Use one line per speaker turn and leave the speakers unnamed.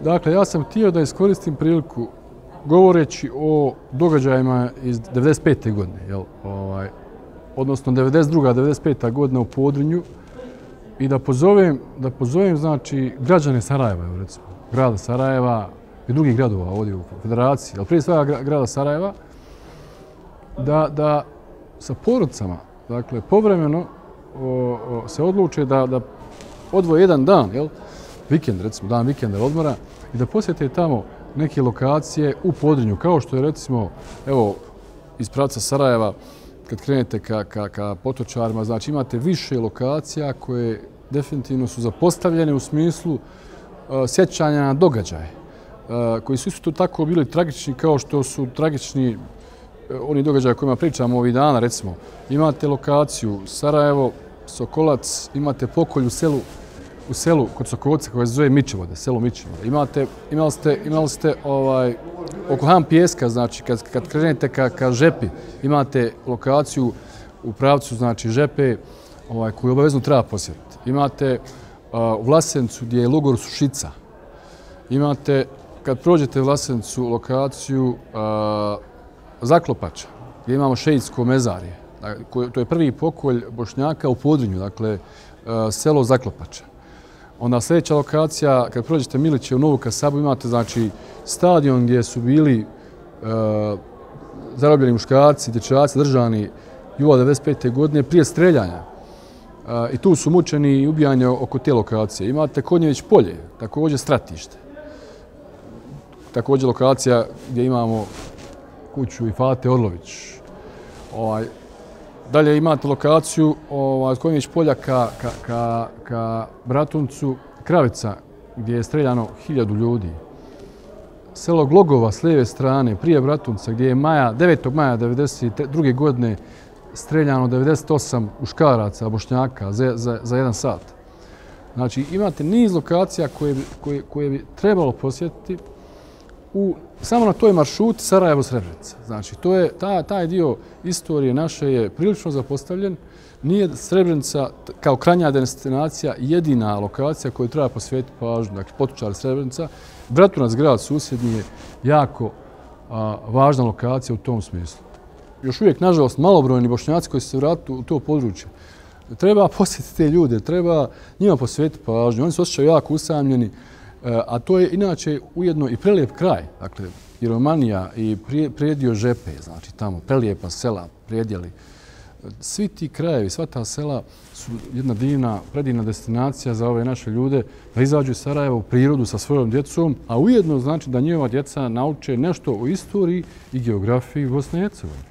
Dakle, ja sam htio da iskoristim priliku govoreći o događajima iz 95. godine, odnosno 92. 95. godina u Podrinju i da pozovem znači, građane Sarajeva, recimo, grada Sarajeva i drugih gradova ovdje u Federaciji, ali prije svega grada Sarajeva, da sa porodicama, dakle, povremeno se odluče da odvoje jedan dan, vikend, recimo, dan vikenda odmora, i da posjete tamo neke lokacije u Podrinju, kao što je, recimo, evo, iz pravca Sarajeva, kad krenete ka Potočarima, znači imate više lokacija koje definitivno su zapostavljene u smislu sjećanja na događaje, koji su isto tako bili tragični kao što su tragični oni događaje o kojima pričamo ovih dana, recimo. Imate lokaciju Sarajevo, Sokolac, imate pokolj u selu kod Sokolca koje se zove Mičevode, selo Mičevode. Imali ste oko Han Pijeska, znači kad krenete ka Žepi, imate lokaciju u pravcu, znači Žepe, koju obavezno treba posjetiti. Imate u Vlasencu gdje je logor Sušica. Imate, kad prođete u Vlasencu, lokaciju Zaklopača, gdje imamo šeitsko mezarje. To je prvi pokolj Bošnjaka u Podrinju, dakle, selo Zaklopača. Onda sljedeća lokacija, kad prođete Miliće u Novu Kasabu, imate znači stadion gdje su bili zarobljeni muškarci, dječaci držani jula 95. godine prije streljanja. I tu su mučeni i ubijani oko te lokacije. Imate Konjević polje, također stratište. Također lokacija gdje imamo kuću i Fate Orlović. Dalje imate lokaciju od Konjević polja ka Bratuncu, Kravica, gdje je streljano 1000 ljudi. Selo Glogova s lijeve strane, prije Bratunca, gdje je 9. maja 1992. godine streljano 98 muškaraca, Bošnjaka, za 1 sat. Znači, imate niz lokacija koje bi trebalo posjetiti samo na toj maršruti Sarajevo-Srebrenica. Znači, taj dio istorije naše je prilično zapostavljen. Nije Srebrenica kao krajnja destinacija jedina lokacija koju treba posvetiti pažnju. Dakle, Potočari, Srebrenica. Bratunac, grad susjedni, je jako važna lokacija u tom smislu. Još uvijek, nažalost, malobrojni Bošnjaci koji se vratili u to područje. Treba posjetiti te ljude, treba njima posvetiti pažnju. Oni se osjećaju jako usamljeni, a to je inače ujedno i prelijep kraj. Dakle, i Romanija i predio Žepe, znači tamo prelijepa sela, predjeli. Svi ti krajevi, sva ta sela su jedna divna, predivna destinacija za ove naše ljude da izađu iz Sarajeva u prirodu sa svojom djecom, a ujedno znači da njihova djeca nauče nešto o istoriji i geografiji Bosne i Hercegovine.